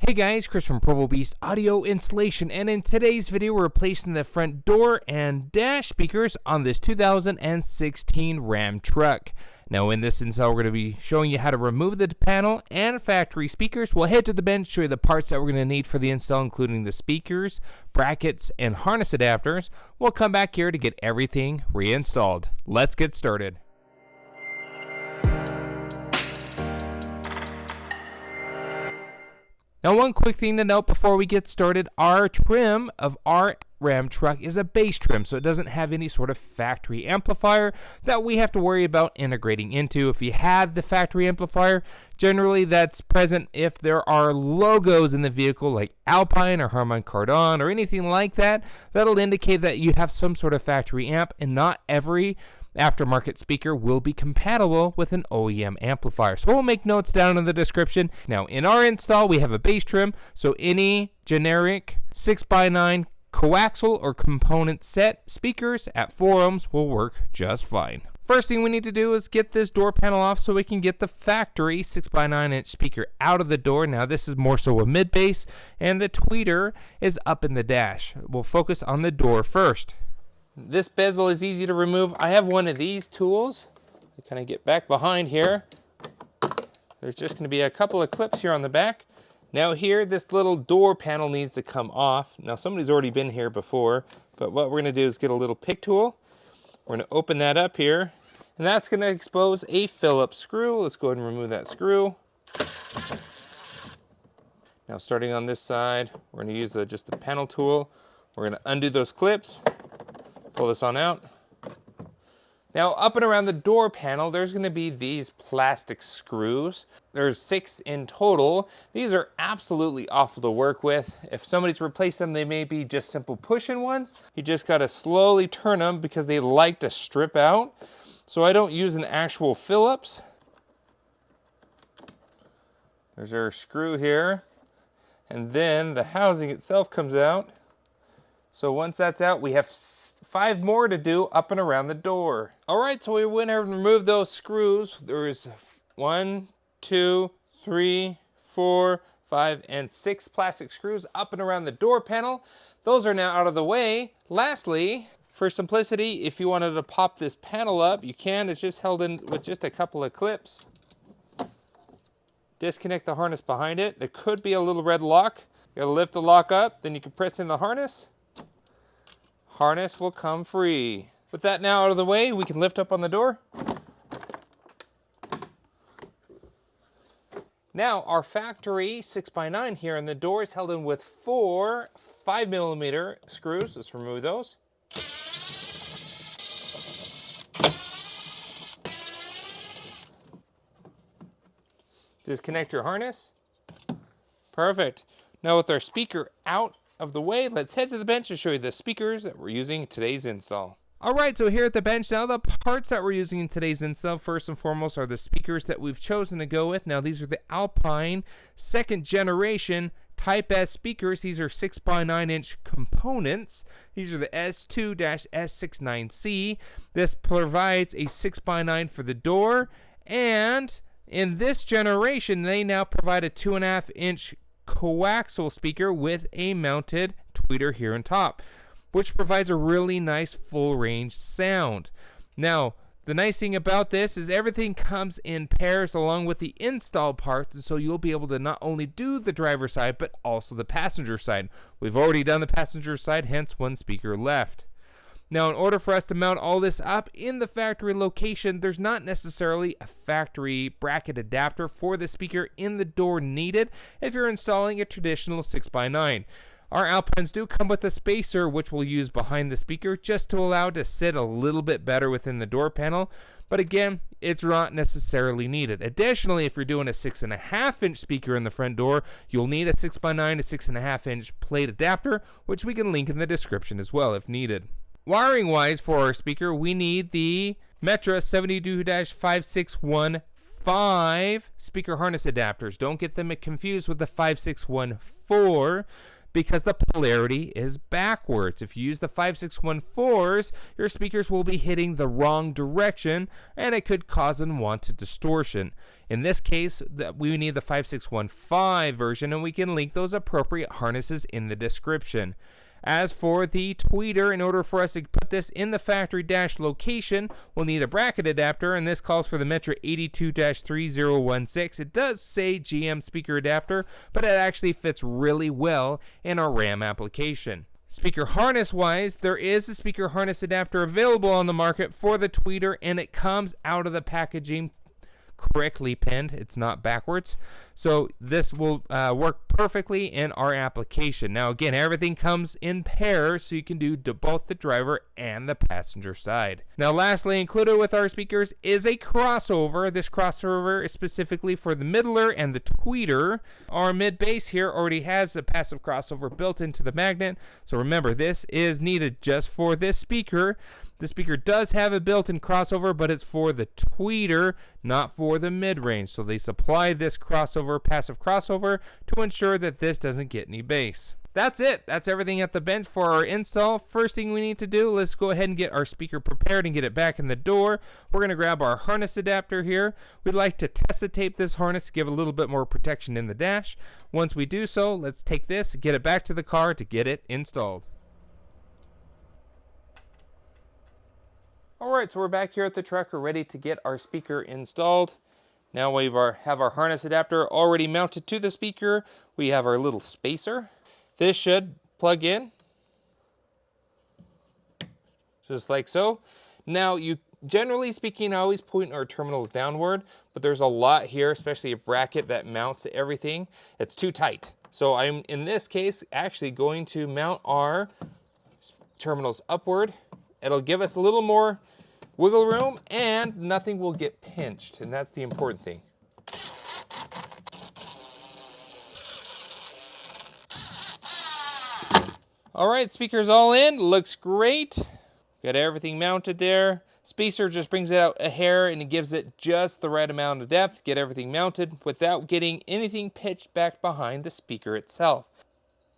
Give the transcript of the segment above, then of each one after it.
Hey guys, Chris from Provo Beast Audio Installation, and in today's video we're replacing the front door and dash speakers on this 2016 Ram truck. Now in this install we're going to be showing you how to remove the panel and factory speakers. We'll head to the bench, show you the parts that we're going to need for the install, including the speakers, brackets, and harness adapters. We'll come back here to get everything reinstalled. Let's get started. Now, one quick thing to note before we get started, our trim of our Ram truck is a base trim, so it doesn't have any sort of factory amplifier that we have to worry about integrating into. If you have the factory amplifier, generally that's present if there are logos in the vehicle like Alpine or Harman Kardon or anything like that. That'll indicate that you have some sort of factory amp, and not every aftermarket speaker will be compatible with an OEM amplifier. So we'll make notes down in the description. Now in our install we have a base trim, so any generic 6x9 coaxial or component set speakers at 4 ohms will work just fine. First thing we need to do is get this door panel off so we can get the factory 6x9 inch speaker out of the door. Now this is more so a mid bass, and the tweeter is up in the dash. We'll focus on the door first. This bezel is easy to remove. I have one of these tools. I kind of get back behind here. There's just going to be a couple of clips here on the back. Now here, this little door panel needs to come off. Now somebody's already been here before, but what we're going to do is get a little pick tool. We're going to open that up here, and that's going to expose a Phillips screw. Let's go ahead and remove that screw. Now starting on this side, we're going to use just the panel tool. We're going to undo those clips. Pull this on out. Now up and around the door panel, there's going to be these plastic screws. There's 6 in total. These are absolutely awful to work with. If somebody's replaced them, they may be just simple push-in ones. You just got to slowly turn them because they like to strip out. So I don't use an actual Phillips. There's our screw here. And then the housing itself comes out. So once that's out, we have 5 more to do up and around the door. All right, so we went ahead and removed those screws. There's 1, 2, 3, 4, 5, and 6 plastic screws up and around the door panel. Those are now out of the way. Lastly, for simplicity, if you wanted to pop this panel up, you can. It's just held in with just a couple of clips. Disconnect the harness behind it. There could be a little red lock. You gotta lift the lock up, then you can press in the harness. Harness will come free. With that now out of the way, we can lift up on the door. Now our factory 6x9 here in the door is held in with 4 5mm screws. Let's remove those. Disconnect your harness. Perfect. Now with our speaker out of the way, let's head to the bench to show you the speakers that we're using in today's install. Alright, so here at the bench now, the parts that we're using in today's install, first and foremost, are the speakers that we've chosen to go with. Now these are the Alpine 2nd generation Type S speakers. These are 6x9 inch components. These are the S2-S69C. This provides a 6x9 for the door, and in this generation they now provide a 2.5 inch coaxial speaker with a mounted tweeter here on top, which provides a really nice full range sound. Now the nice thing about this is everything comes in pairs along with the install parts, and so you'll be able to not only do the driver's side but also the passenger side. We've already done the passenger side, hence 1 speaker left. Now in order for us to mount all this up in the factory location, there's not necessarily a factory bracket adapter for the speaker in the door needed if you're installing a traditional 6x9. Our Alpines do come with a spacer which we'll use behind the speaker just to allow it to sit a little bit better within the door panel, but again, it's not necessarily needed. Additionally, if you're doing a 6.5 inch speaker in the front door, you'll need a 6x9 to 6.5 inch plate adapter, which we can link in the description as well if needed. Wiring wise for our speaker, we need the Metra 72-5615 speaker harness adapters. Don't get them confused with the 5614. because the polarity is backwards. If you use the 5614s, your speakers will be hitting the wrong direction, and it could cause unwanted distortion. In this case, we need the 5615 version, and we can link those appropriate harnesses in the description. As for the tweeter, in order for us to put this in the factory dash location, we'll need a bracket adapter, and this calls for the Metra 82-3016. It does say GM speaker adapter, but it actually fits really well in our RAM application. Speaker harness wise, there is a speaker harness adapter available on the market for the tweeter, and it comes out of the packaging correctly pinned. It's not backwards, so this will work perfectly in our application. Now again, everything comes in pairs, so you can do both the driver and the passenger side. Now lastly, included with our speakers is a crossover. This crossover is specifically for the middler and the tweeter. Our mid bass here already has a passive crossover built into the magnet, so remember, this is needed just for this speaker. The speaker does have a built-in crossover, but it's for the tweeter, not for the mid-range. So they supply this crossover, passive crossover, to ensure that this doesn't get any bass. That's it. That's everything at the bench for our install. First thing we need to do, let's go ahead and get our speaker prepared and get it back in the door. We're going to grab our harness adapter here. We'd like to test tape this harness to give a little bit more protection in the dash. Once we do so, let's take this, get it back to the car to get it installed. Alright, so we're back here at the truck. We're ready to get our speaker installed. Now we have our harness adapter already mounted to the speaker. We have our little spacer. This should plug in, just like so. Now, generally speaking, I always point our terminals downward, but there's a lot here, especially a bracket that mounts everything. It's too tight. So I'm, in this case, actually going to mount our terminals upward. It'll give us a little more wiggle room, and nothing will get pinched, and that's the important thing. All right, speaker's all in, looks great. Got everything mounted there. Spacer just brings it out a hair and it gives it just the right amount of depth. Get everything mounted without getting anything pitched back behind the speaker itself.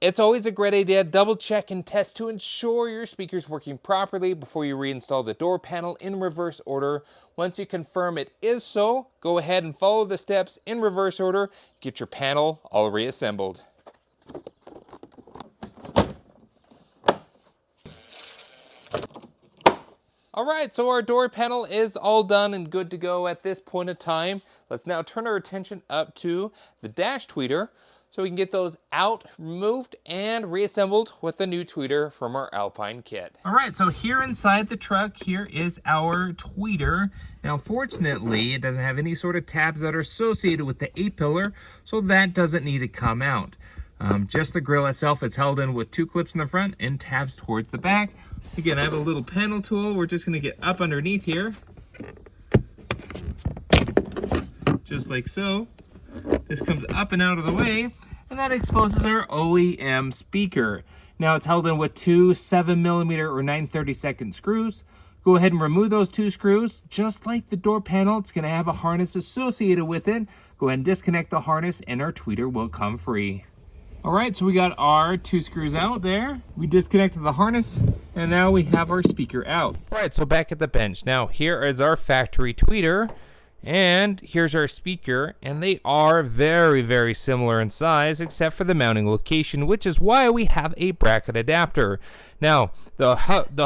It's always a great idea to double check and test to ensure your speaker's working properly before you reinstall the door panel in reverse order. Once you confirm it is so, go ahead and follow the steps in reverse order. Get your panel all reassembled. Alright, so our door panel is all done and good to go at this point of time. Let's now turn our attention up to the dash tweeter, so we can get those out, removed, and reassembled with the new tweeter from our Alpine kit. All right, so here inside the truck, here is our tweeter. Now, fortunately, it doesn't have any sort of tabs that are associated with the A-pillar, so that doesn't need to come out. Just the grill itself, it's held in with 2 clips in the front and tabs towards the back. Again, I have a little panel tool. We're just gonna get up underneath here, just like so. This comes up and out of the way, and that exposes our OEM speaker. Now it's held in with 2 7mm or 9/32 screws. Go ahead and remove those 2 screws. Just like the door panel, it's going to have a harness associated with it. Go ahead and disconnect the harness and our tweeter will come free. All right, so we got our 2 screws out there. We disconnected the harness, and now we have our speaker out. All right, so back at the bench. Now here is our factory tweeter. And here's our speaker, and they are very, very similar in size, except for the mounting location, which is why we have a bracket adapter. Now, the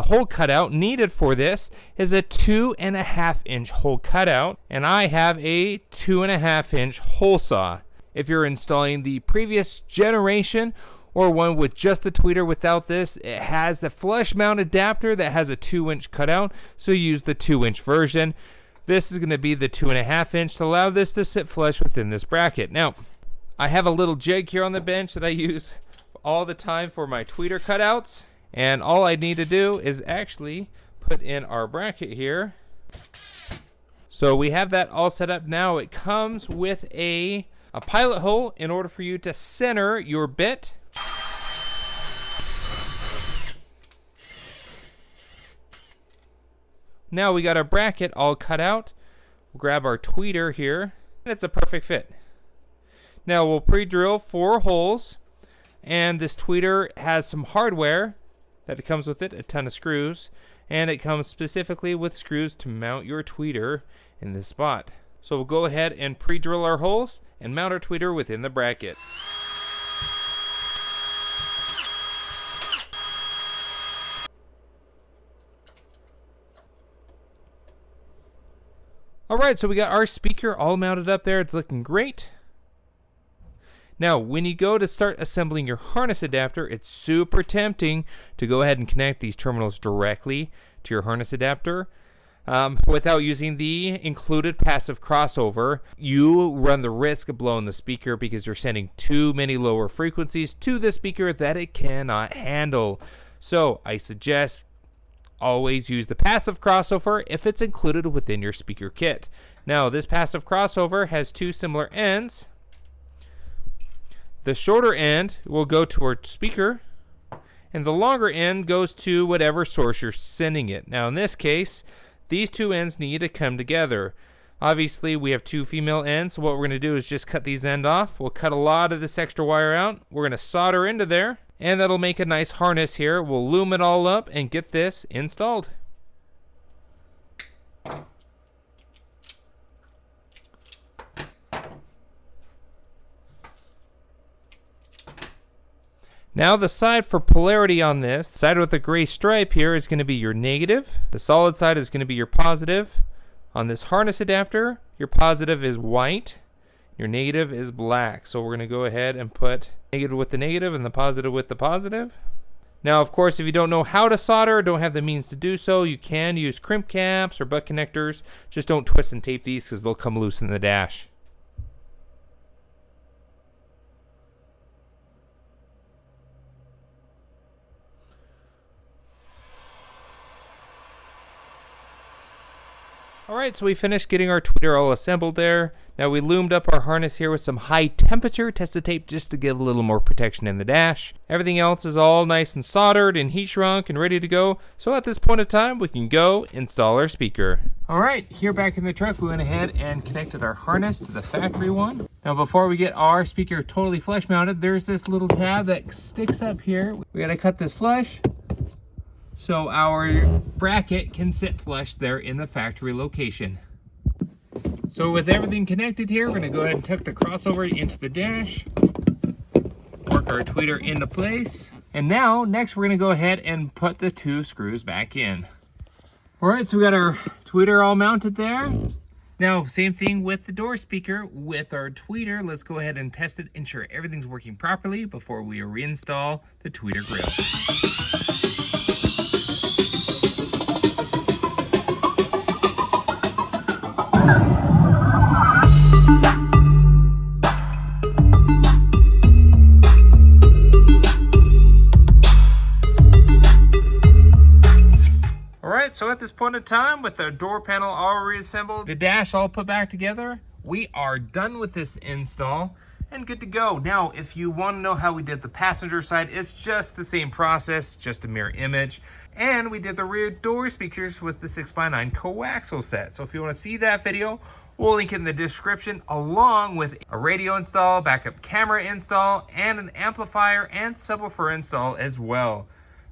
hole cutout needed for this is a 2.5-inch hole cutout, and I have a 2.5-inch hole saw. If you're installing the previous generation, or one with just the tweeter without this, it has the flush mount adapter that has a 2-inch cutout, so use the 2-inch version. This is going to be the 2.5-inch to allow this to sit flush within this bracket. Now, I have a little jig here on the bench that I use all the time for my tweeter cutouts. And all I need to do is actually put in our bracket here. So we have that all set up now. It comes with a pilot hole in order for you to center your bit. Now we got our bracket all cut out. We'll grab our tweeter here, and it's a perfect fit. Now we'll pre-drill 4 holes, And this tweeter has some hardware that it comes with it, a ton of screws, and it comes specifically with screws to mount your tweeter in this spot. So we'll go ahead and pre-drill our holes and mount our tweeter within the bracket. Alright, so we got our speaker all mounted up there. It's looking great. Now, when you go to start assembling your harness adapter, it's super tempting to go ahead and connect these terminals directly to your harness adapter without using the included passive crossover. You run the risk of blowing the speaker because you're sending too many lower frequencies to the speaker that it cannot handle. So I suggest always use the passive crossover if it's included within your speaker kit. Now, this passive crossover has two similar ends. The shorter end will go to our speaker, and the longer end goes to whatever source you're sending it. Now, in this case, these two ends need to come together. Obviously, we have two female ends, so what we're going to do is just cut these ends off. We'll cut a lot of this extra wire out. We're going to solder into there, and that'll make a nice harness here. We'll loom it all up and get this installed. Now the side for polarity on this, side with the gray stripe here is going to be your negative. The solid side is going to be your positive. On this harness adapter, your positive is white, your negative is black. So we're going to go ahead and put negative with the negative and the positive with the positive. Now, of course, if you don't know how to solder or don't have the means to do so, you can use crimp caps or butt connectors. Just don't twist and tape these because they'll come loose in the dash. Alright, so we finished getting our tweeter all assembled there. Now we loomed up our harness here with some high temperature tested tape just to give a little more protection in the dash. Everything else is all nice and soldered and heat shrunk and ready to go. So at this point in time, we can go install our speaker. Alright, here back in the truck, we went ahead and connected our harness to the factory one. Now before we get our speaker totally flush mounted, there's this little tab that sticks up here. We gotta cut this flush so our bracket can sit flush there in the factory location. So with everything connected here, we're going to go ahead and tuck the crossover into the dash, work our tweeter into place, and now next we're going to go ahead and put the two screws back in. Alright, so we got our tweeter all mounted there. Now, same thing with the door speaker. With our tweeter, let's go ahead and test it, ensure everything's working properly before we reinstall the tweeter grill. So at this point in time, with the door panel all reassembled, the dash all put back together, we are done with this install and good to go. Now, if you want to know how we did the passenger side, it's just the same process, just a mirror image. And we did the rear door speakers with the 6x9 coaxial set. So if you want to see that video, we'll link it in the description, along with a radio install, backup camera install, and an amplifier and subwoofer install as well.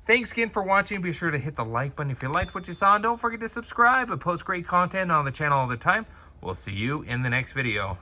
Thanks again for watching. Be sure to hit the like button if you liked what you saw, and don't forget to subscribe. I post great content on the channel all the time. We'll see you in the next video.